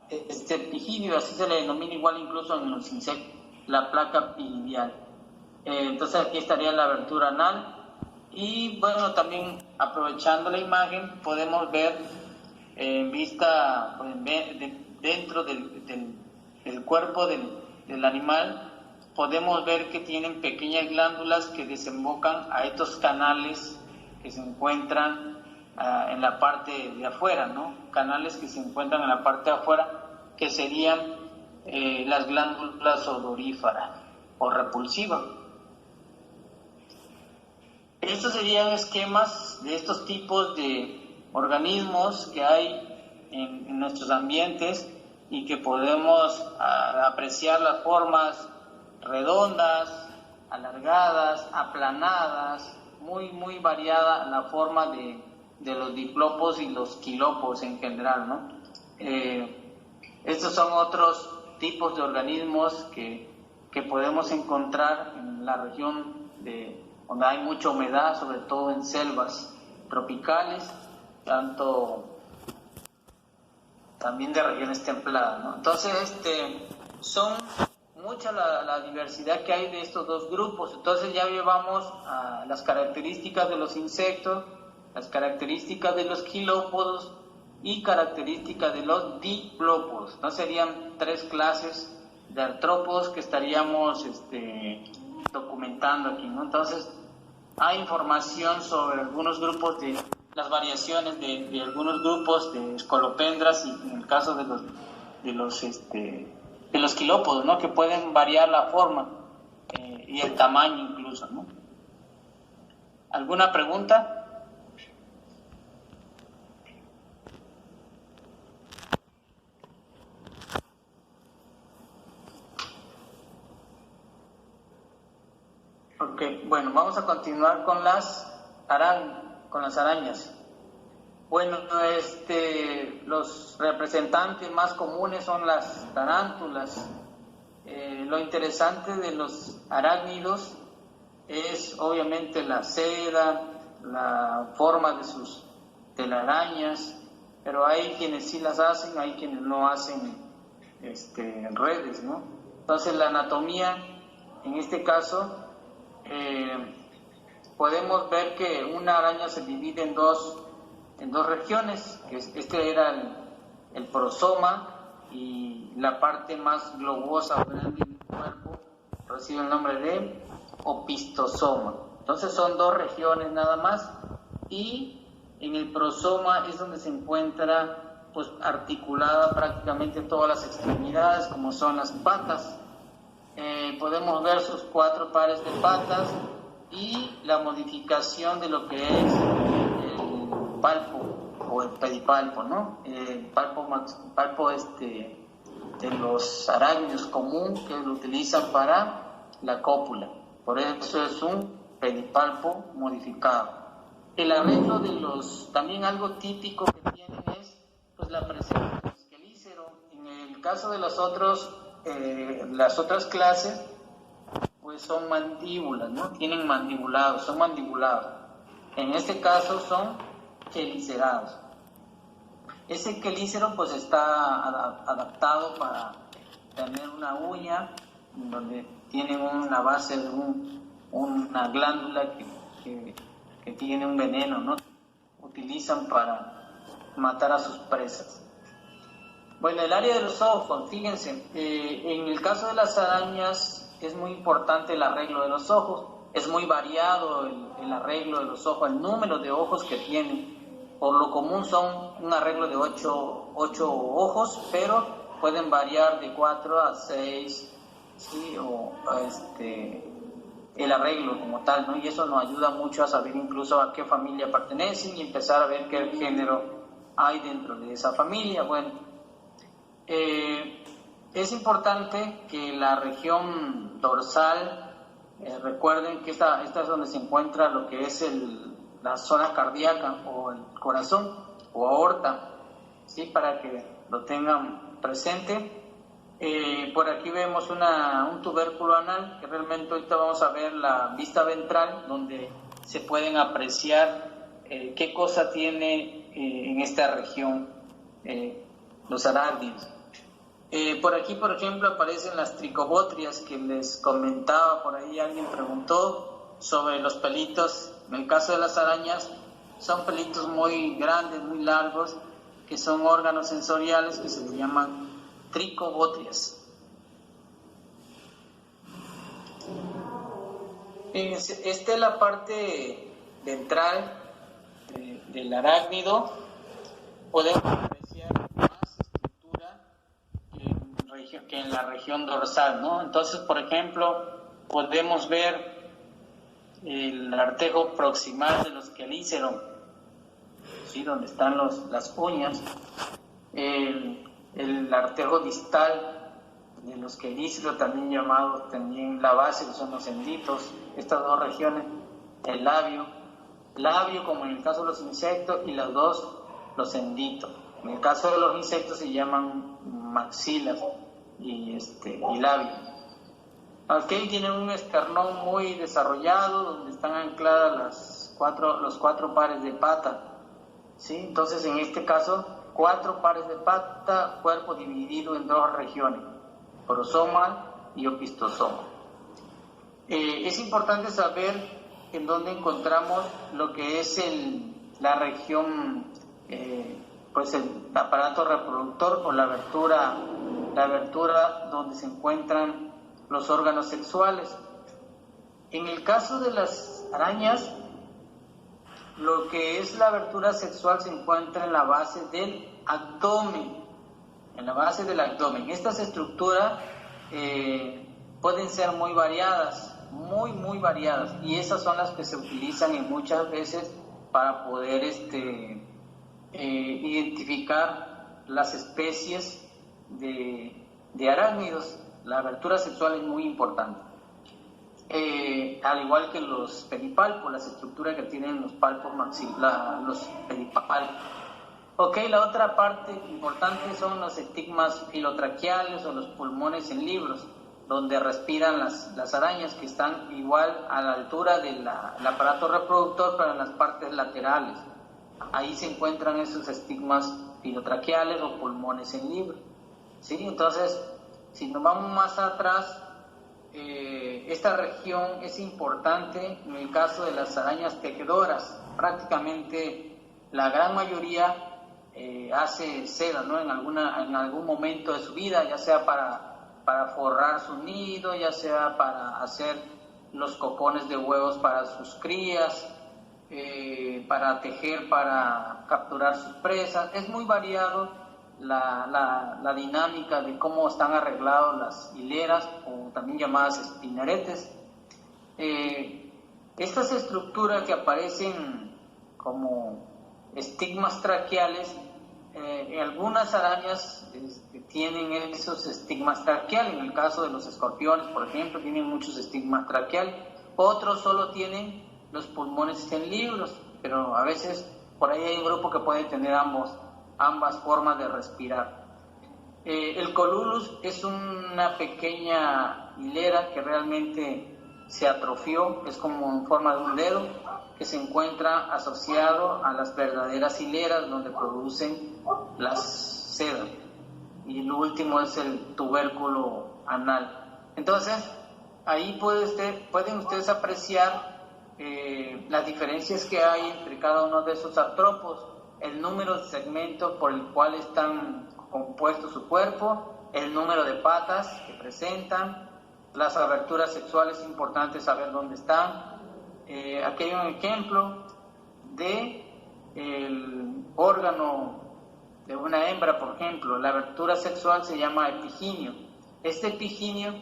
pigidio, así se le denomina igual incluso en los insectos, la placa pigidial. Entonces aquí estaría la abertura anal. Y bueno, también aprovechando la imagen podemos ver en vista, pueden ver dentro del cuerpo del animal, podemos ver que tienen pequeñas glándulas que desembocan a estos canales que se encuentran en la parte de afuera, ¿no? Canales que se encuentran en la parte de afuera, que serían las glándulas odoríferas o repulsivas. Estos serían esquemas de estos tipos de organismos que hay en nuestros ambientes y que podemos apreciar las formas redondas, alargadas, aplanadas, muy variada la forma de los diplopos y los quilopos en general, ¿no? Estos son otros tipos de organismos que podemos encontrar en la región donde hay mucha humedad, sobre todo en selvas tropicales, también de regiones templadas, ¿no? Entonces, son mucha la diversidad que hay de estos dos grupos. Entonces ya llevamos a las características de los insectos, las características de los quilópodos y características de los diplópodos. ¿No? Serían 3 clases de artrópodos que estaríamos documentando aquí, ¿no? Entonces hay información sobre algunos grupos de las variaciones de algunos grupos de escolopendras y en el caso de los quilópodos, ¿no? Que pueden variar la forma y el tamaño incluso, ¿no? ¿Alguna pregunta? Ok, bueno, vamos a continuar con las arañas. Bueno, los representantes más comunes son las tarántulas. Lo interesante de los arácnidos es obviamente la seda, la forma de sus telarañas, pero hay quienes sí las hacen, hay quienes no hacen redes, ¿no? Entonces la anatomía, en este caso, podemos ver que una araña se divide en dos regiones, que era el prosoma, y la parte más globosa o grande del cuerpo recibe el nombre de opistosoma. Entonces son 2 regiones nada más, y en el prosoma es donde se encuentra pues articulada prácticamente todas las extremidades, como son las patas. Podemos ver sus 4 pares de patas y la modificación de lo que es el palpo o el pedipalpo, ¿no? El palpo de los arácnidos común, que lo utilizan para la cópula. Por eso es un pedipalpo modificado. El arreglo también algo típico que tienen es pues la presencia del quelícero. En el caso de las otras clases, pues son mandíbulas, ¿no? Tienen mandibulados, son mandibulados. En este caso son quelicerados. Ese quelícero pues está adaptado para tener una uña donde tienen una base de una glándula que tiene un veneno, ¿no? Utilizan para matar a sus presas. Bueno, el área de los ojos, fíjense, en el caso de las arañas es muy importante el arreglo de los ojos. Es muy variado el arreglo de los ojos, el número de ojos que tienen. Por lo común son un arreglo de 8 ojos, pero pueden variar de 4 a 6, ¿sí? O el arreglo como tal, ¿no? Y eso nos ayuda mucho a saber incluso a qué familia pertenecen y empezar a ver qué género hay dentro de esa familia. Bueno, es importante que la región dorsal, recuerden que esta es donde se encuentra lo que es la zona cardíaca o el corazón o aorta, ¿sí? Para que lo tengan presente. Por aquí vemos un tubérculo anal, que realmente ahorita vamos a ver la vista ventral, donde se pueden apreciar qué cosa tiene en esta región los arácnidos. Por aquí, por ejemplo, aparecen las tricobotrias que les comentaba, por ahí alguien preguntó sobre los pelitos. En el caso de las arañas, son pelitos muy grandes, muy largos, que son órganos sensoriales que se les llaman tricobotrias. Esta es la parte ventral del arácnido. Podemos apreciar más estructura que en la región dorsal, ¿no? Entonces, por ejemplo, podemos ver el artejo proximal de los quelíceros, ¿sí? Donde están las uñas, el artejo distal de los quelíceros, también llamado también la base, que son los enditos, estas dos regiones, el labio como en el caso de los insectos, y las dos, los enditos. En el caso de los insectos se llaman maxilas y labio. Aquí tienen un esternón muy desarrollado donde están ancladas los cuatro pares de pata, ¿sí? Entonces, en este caso, 4 pares de pata, cuerpo dividido en 2 regiones, prosoma y opistosoma. Es importante saber en dónde encontramos lo que es la región, pues el aparato reproductor o la abertura donde se encuentran los órganos sexuales. En el caso de las arañas, lo que es la abertura sexual se encuentra en la base del abdomen. Estas estructuras pueden ser muy variadas, muy variadas, y esas son las que se utilizan muchas veces para poder identificar las especies de arácnidos. La abertura sexual es muy importante. Al igual que los pedipalpos, las estructuras que tienen los palpos los pedipalpos. La otra parte importante son los estigmas filotraqueales o los pulmones en libros, donde respiran las arañas, que están igual a la altura del aparato reproductor, pero en las partes laterales. Ahí se encuentran esos estigmas filotraqueales o pulmones en libros, ¿sí? Entonces, si nos vamos más atrás, esta región es importante en el caso de las arañas tejedoras. Prácticamente la gran mayoría hace seda, ¿no? En algún momento de su vida, ya sea para forrar su nido, ya sea para hacer los cocones de huevos para sus crías, para tejer, para capturar sus presas. Es muy variado la dinámica de cómo están arregladas las hileras, o también llamadas espinaretes. Estas estructuras que aparecen como estigmas traqueales, algunas arañas tienen esos estigmas traqueales. En el caso de los escorpiones, por ejemplo, tienen muchos estigmas traqueales. Otros solo tienen los pulmones en libros, pero a veces por ahí hay un grupo que puede tener ambas formas de respirar. El colulus es una pequeña hilera que realmente se atrofió, es como en forma de un dedo, que se encuentra asociado a las verdaderas hileras donde producen las sedas. Y lo último es el tubérculo anal. Entonces, ahí pueden ustedes apreciar las diferencias que hay entre cada uno de esos artrópodos, el número de segmentos por el cual están compuestos su cuerpo, el número de patas que presentan, las aberturas sexuales. Es importante saber dónde están. Aquí hay un ejemplo de el órgano de una hembra, por ejemplo. La abertura sexual se llama epiginio. Este epiginio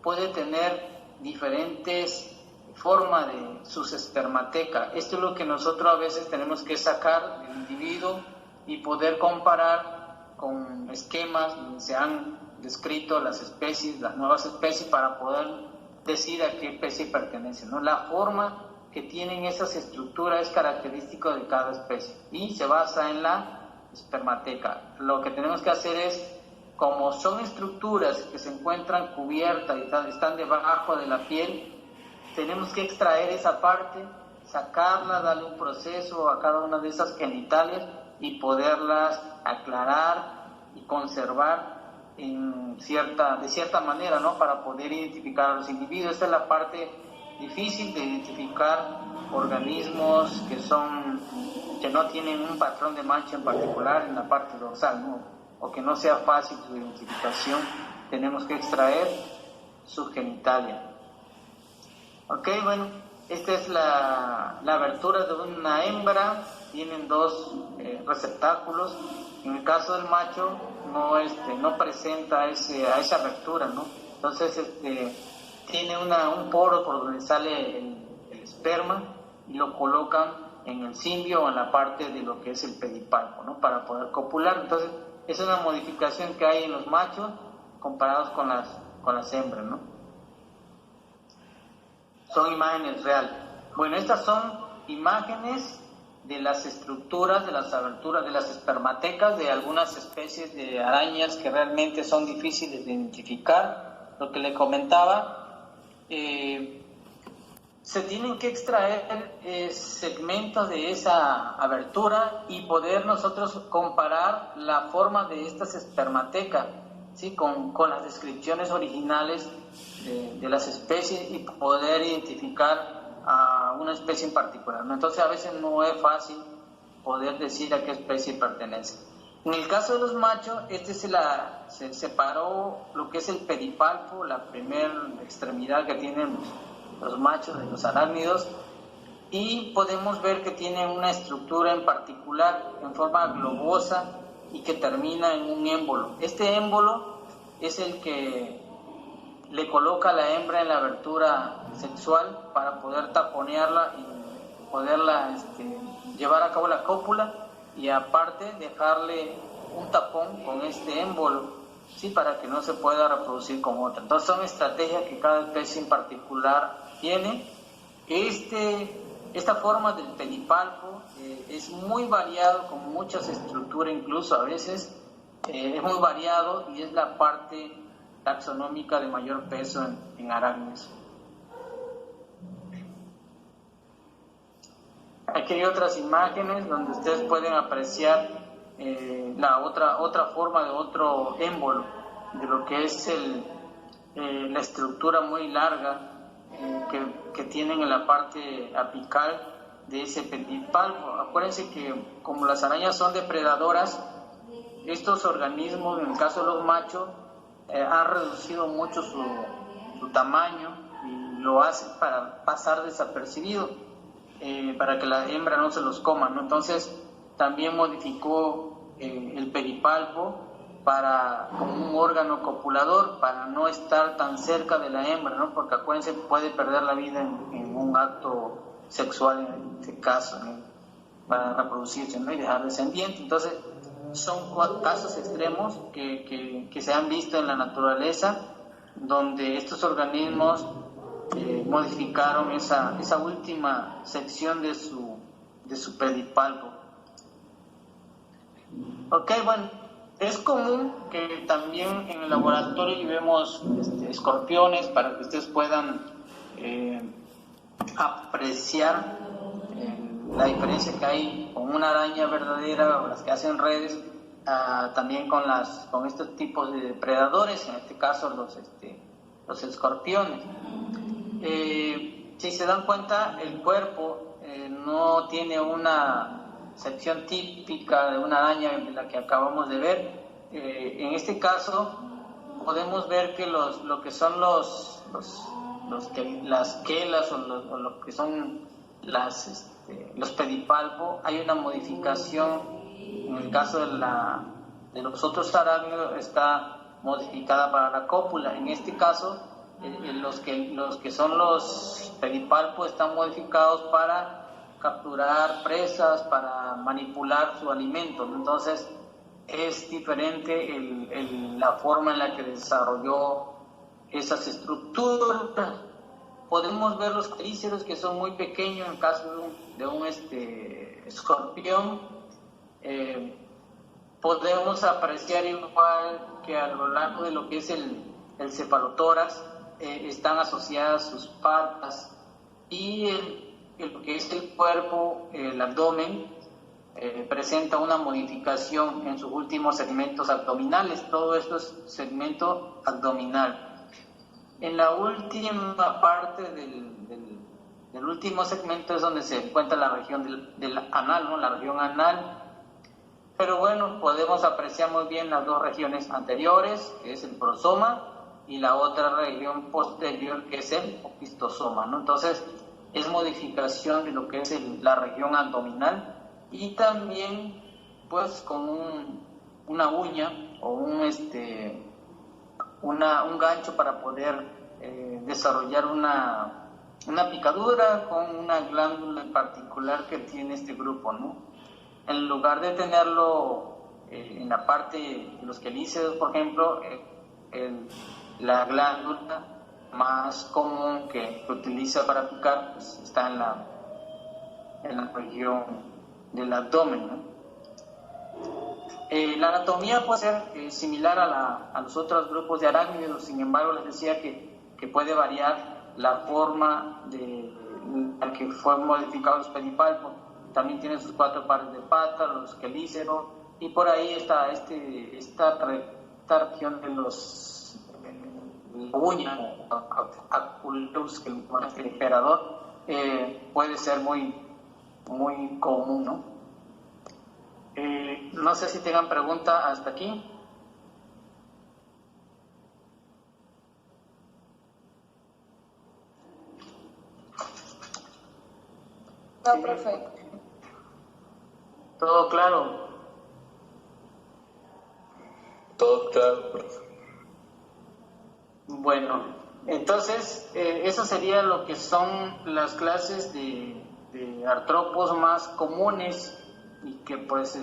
puede tener diferentes formas de sus espermatecas. Esto es lo que nosotros a veces tenemos que sacar del individuo y poder comparar con esquemas donde se han descrito las especies, las nuevas especies, para poder decir a qué especie pertenece, ¿no? La forma que tienen esas estructuras es característico de cada especie y se basa en la espermateca. Lo que tenemos que hacer es, como son estructuras que se encuentran cubiertas y están debajo de la piel, tenemos que extraer esa parte, sacarla, darle un proceso a cada una de esas genitales y poderlas aclarar y conservar de cierta manera, ¿no? Para poder identificar a los individuos. Esta es la parte difícil de identificar organismos que no tienen un patrón de mancha en particular en la parte dorsal, ¿no? O que no sea fácil su identificación. Tenemos que extraer su genitalia. Ok, bueno, esta es la abertura de una hembra. Tienen dos receptáculos. En el caso del macho no presenta esa abertura, ¿no? Entonces tiene un poro por donde sale el esperma y lo colocan en el cimbio o en la parte de lo que es el pedipalpo, ¿no? Para poder copular. Entonces es una modificación que hay en los machos comparados con las hembras, ¿no? Son imágenes reales. Bueno, estas son imágenes de las estructuras, de las aberturas, de las espermatecas de algunas especies de arañas que realmente son difíciles de identificar. Lo que le comentaba, se tienen que extraer segmentos de esa abertura y poder nosotros comparar la forma de estas espermatecas, ¿sí? con las descripciones originales de las especies y poder identificar a una especie en particular, ¿no? Entonces a veces no es fácil poder decir a qué especie pertenece. En el caso de los machos, se separó lo que es el pedipalpo, la primera extremidad que tienen los machos de los arácnidos, y podemos ver que tiene una estructura en particular en forma globosa y que termina en un émbolo. Este émbolo es el que le coloca a la hembra en la abertura sexual para poder taponearla y poderla llevar a cabo la cópula, y aparte dejarle un tapón con este émbolo, ¿sí? Para que no se pueda reproducir con otra. Entonces son estrategias que cada especie en particular tiene. Esta forma del pedipalpo es muy variado, con muchas estructuras, incluso a veces es muy variado, y es la parte taxonómica de mayor peso en arácnidos. Aquí hay otras imágenes donde ustedes pueden apreciar la otra forma de otro émbolo, de lo que es la estructura muy larga que tienen en la parte apical de ese pedipalpo. Acuérdense que como las arañas son depredadoras, estos organismos, en el caso de los machos, han reducido mucho su tamaño, y lo hacen para pasar desapercibido, para que la hembra no se los coma, ¿no? Entonces también modificó el pedipalpo como un órgano copulador, para no estar tan cerca de la hembra, ¿no? Porque acuérdense, puede perder la vida en un acto sexual, en este caso, ¿no? Para reproducirse, ¿no? Y dejar descendiente. Entonces son casos extremos que se han visto en la naturaleza, donde estos organismos modificaron esa última sección de su pedipalpo. Ok, bueno, es común que también en el laboratorio llevemos escorpiones, para que ustedes puedan apreciar la diferencia que hay con una araña verdadera, o las que hacen redes, también con estos tipos de depredadores, en este caso los escorpiones. Si se dan cuenta, el cuerpo no tiene una sección típica de una araña de la que acabamos de ver. En este caso podemos ver que lo que son las quelas o lo que son los pedipalpos, hay una modificación. En el caso de los otros arácnidos está modificada para la cópula. En este caso los que son los pedipalpos están modificados para capturar presas, para manipular su alimento. Entonces es diferente la forma en la que desarrolló esas estructuras. Podemos ver los quelíceros, que son muy pequeños en el caso de un escorpión. Podemos apreciar igual que a lo largo de lo que es el cefalotórax están asociadas sus patas, y lo que es el cuerpo, el abdomen, presenta una modificación en sus últimos segmentos abdominales. Todo esto es segmento abdominal. En la última parte del último segmento es donde se encuentra la región del anal, ¿no? La región anal. Pero bueno, podemos apreciar muy bien las dos regiones anteriores, que es el prosoma, y la otra región posterior, que es el opistosoma, ¿no? Entonces, es modificación de lo que es la región abdominal, y también pues con una uña o un gancho para poder desarrollar una picadura con una glándula en particular que tiene este grupo, ¿no? En lugar de tenerlo en la parte de los quelíceros, por ejemplo, la glándula más común que utiliza para picar pues, está en la región del abdomen, ¿no? La anatomía puede ser similar a los otros grupos de arácnidos, sin embargo les decía que puede variar la forma al que fue modificado los pedipalpos. También tiene sus 4 pares de patas, los quelíceros, y por ahí está esta región de los uñas, aculeus, que el emperador, puede ser muy común, ¿no? No sé si tengan pregunta hasta aquí. No, profe. ¿Todo claro? Todo claro, profe. Bueno, entonces eso sería lo que son las clases de artrópodos más comunes, y que pues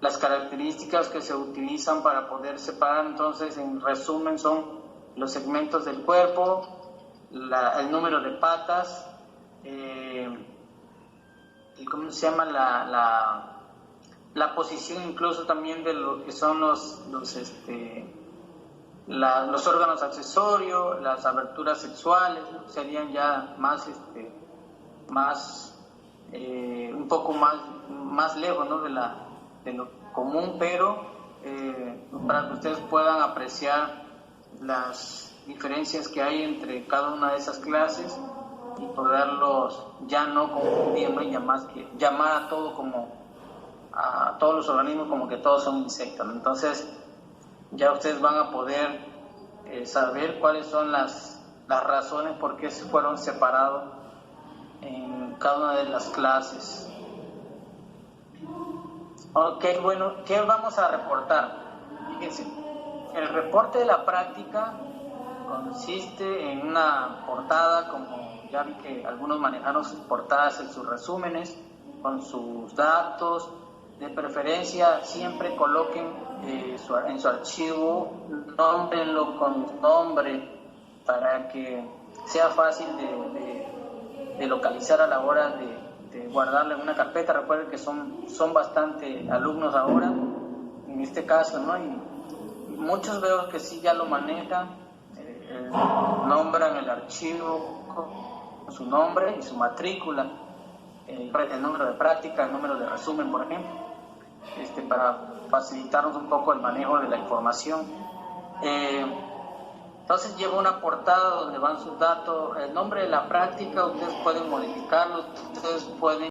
las características que se utilizan para poder separar. Entonces, en resumen, son los segmentos del cuerpo, el número de patas, ¿cómo se llama? La posición incluso también de lo que son los órganos accesorios, las aberturas sexuales, ¿no? Serían ya un poco más lejos, ¿no? de lo común, pero para que ustedes puedan apreciar las diferencias que hay entre cada una de esas clases y poderlos ya no confundir, ¿no? Y llamar a todos los organismos como que todos son insectos, ¿no? Entonces ya ustedes van a poder saber cuáles son las razones por qué se fueron separados en cada una de las clases. Ok, bueno, ¿qué vamos a reportar? Fíjense, el reporte de la práctica consiste en una portada, como ya vi que algunos manejaron sus portadas en sus resúmenes, con sus datos. De preferencia, siempre coloquen en su archivo, nómbrenlo con nombre para que sea fácil de localizar a la hora de guardarlo en una carpeta. Recuerden que son bastante alumnos ahora, en este caso, ¿no? Y muchos veo que sí ya lo manejan, nombran el archivo con su nombre y su matrícula, el número de práctica, el número de resumen, por ejemplo, para facilitarnos un poco el manejo de la información. Entonces lleva una portada donde van sus datos, el nombre de la práctica, ustedes pueden modificarlo, ustedes pueden